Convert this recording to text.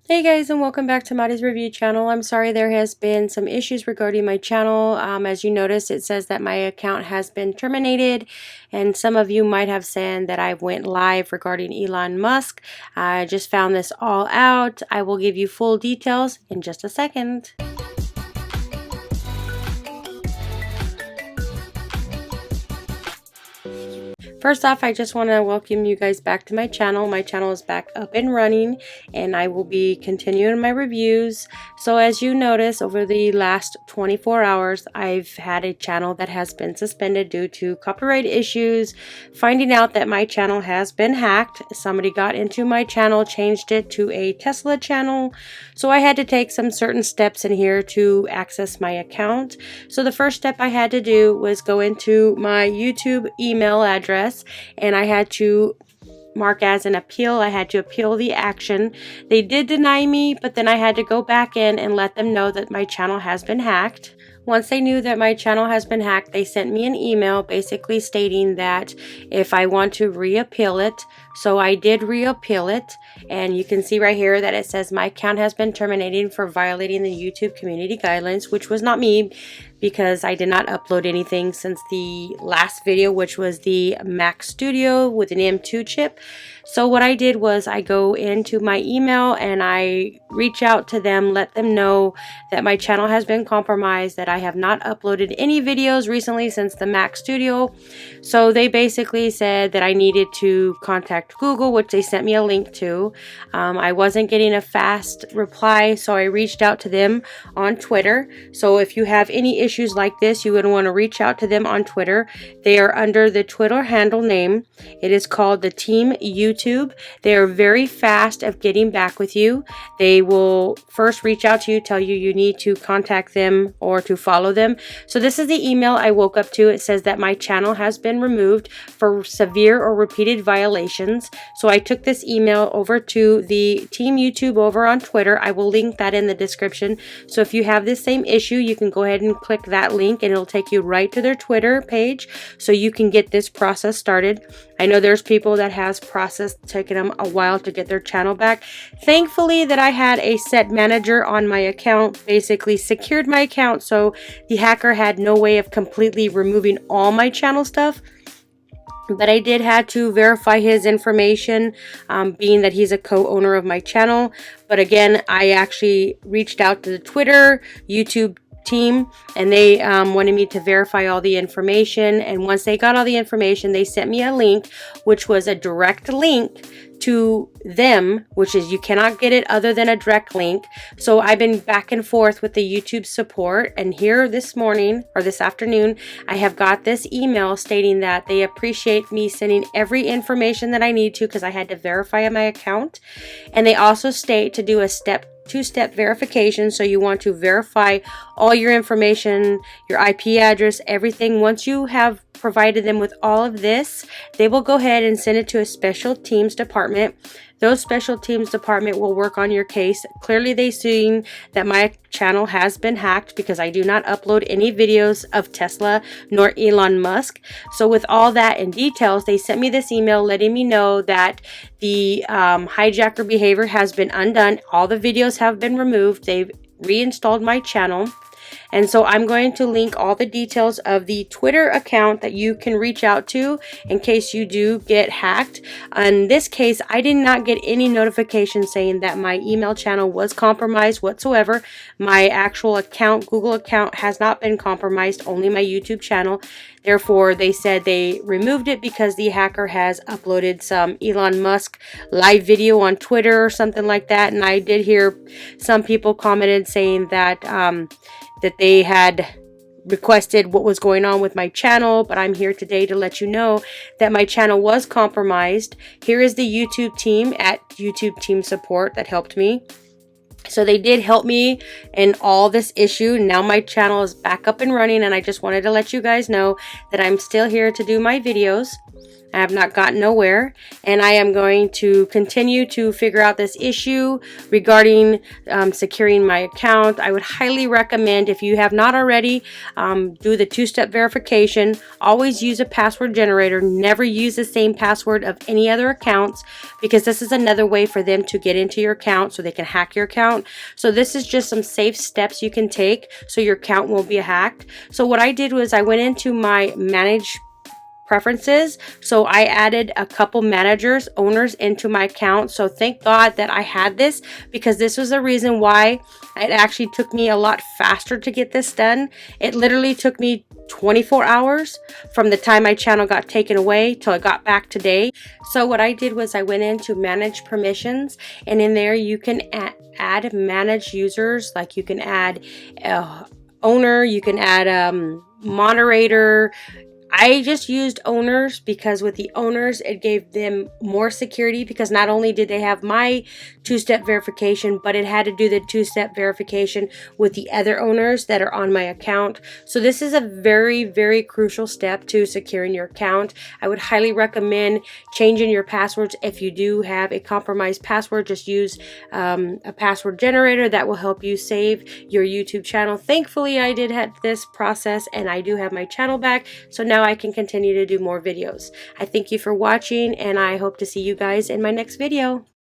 Hey guys, and welcome back to Maddie's Review channel. I'm sorry there has been some issues regarding my channel. As you noticed, it says that my account has been terminated, and some of you might have said that I went live regarding Elon Musk. I just found this all out. I will give you full details in just a second. First off, I just want to welcome you guys back to my channel. My channel is back up and running, and I will be continuing my reviews. So as you notice, over the last 24 hours, I've had a channel that has been suspended due to copyright issues. Finding out that my channel has been hacked. Somebody got into my channel, changed it to a Tesla channel. So I had to take some certain steps in here to access my account. So the first step I had to do was go into my YouTube email address, and I had to mark as an appeal. I had to appeal the action. They did deny me, but then I had to go back in and let them know that my channel has been hacked. Once they knew that my channel has been hacked, they sent me an email basically stating that if I want to reappeal it. So I did reappeal it, and you can see right here that it says my account has been terminated for violating the YouTube community guidelines, which was not me because I did not upload anything since the last video, which was the Mac Studio with an M2 chip. So what I did was I go into my email and I reach out to them, let them know that my channel has been compromised, that I have not uploaded any videos recently since the Mac Studio. So they basically said that I needed to contact Google, which they sent me a link to. I wasn't getting a fast reply, so I reached out to them on Twitter. So if you have any issues like this, you would want to reach out to them on Twitter. They are under the Twitter handle name. It is called the Team YouTube. They are very fast of getting back with you. They will first reach out to you, tell you you need to contact them or to follow them. So this is the email I woke up to. It says that my channel has been removed for severe or repeated violations. So I took this email over to the Team YouTube over on Twitter. I will link that in the description. So if you have this same issue, you can go ahead and click that link and it'll take you right to their Twitter page so you can get this process started. I know there's people that has process taken them a while to get their channel back. Thankfully that I had a set manager on my account, basically secured my account, so the hacker had no way of completely removing all my channel stuff. But I did have to verify his information, being that he's a co-owner of my channel. But again, I actually reached out to the Twitter, YouTube team, and they wanted me to verify all the information. And once they got all the information, they sent me a link, which was a direct link to them, which is you cannot get it other than a direct link. So I've been back and forth with the YouTube support, and here this morning or this afternoon I have got this email stating that they appreciate me sending every information that I need to because I had to verify my account. And they also state to do a two-step verification. So you want to verify all your information, your IP address, everything. Once you have provided them with all of this, they will go ahead and send it to a special teams department. Those special teams department will work on your case. Clearly they seen that my channel has been hacked because I do not upload any videos of Tesla nor Elon Musk. So with all that in details, they sent me this email letting me know that the hijacker behavior has been undone. All the videos have been removed. They've reinstalled my channel. And so I'm going to link all the details of the Twitter account that you can reach out to in case you do get hacked. In this case, I did not get any notification saying that my email channel was compromised whatsoever. My actual account, Google account, has not been compromised, only my YouTube channel. Therefore, they said they removed it because the hacker has uploaded some Elon Musk live video on Twitter or something like that. And I did hear some people commented saying that that they had requested what was going on with my channel, but I'm here today to let you know that my channel was compromised. Here is the YouTube team at YouTube Team Support that helped me. So they did help me in all this issue. Now my channel is back up and running, and I just wanted to let you guys know that I'm still here to do my videos. I have not gotten nowhere, and I am going to continue to figure out this issue regarding securing my account. I would highly recommend, if you have not already, do the two-step verification. Always use a password generator. Never use the same password of any other accounts, because this is another way for them to get into your account so they can hack your account. So this is just some safe steps you can take so your account won't be hacked. So what I did was I went into my manage preferences. So I added a couple owners into my account. So thank God that I had this, because this was the reason why it actually took me a lot faster to get this done. It literally took me 24 hours from the time my channel got taken away till I got back today. So what I did was I went into manage permissions, and in there you can add manage users. Like you can add owner, you can add moderator. I just used owners because with the owners, it gave them more security, because not only did they have my two-step verification, but it had to do the two-step verification with the other owners that are on my account. So this is a very, very crucial step to securing your account. I would highly recommend changing your passwords. If you do have a compromised password, just use a password generator. That will help you save your YouTube channel. Thankfully, I did have this process, and I do have my channel back. So now I can continue to do more videos. I thank you for watching, and I hope to see you guys in my next video.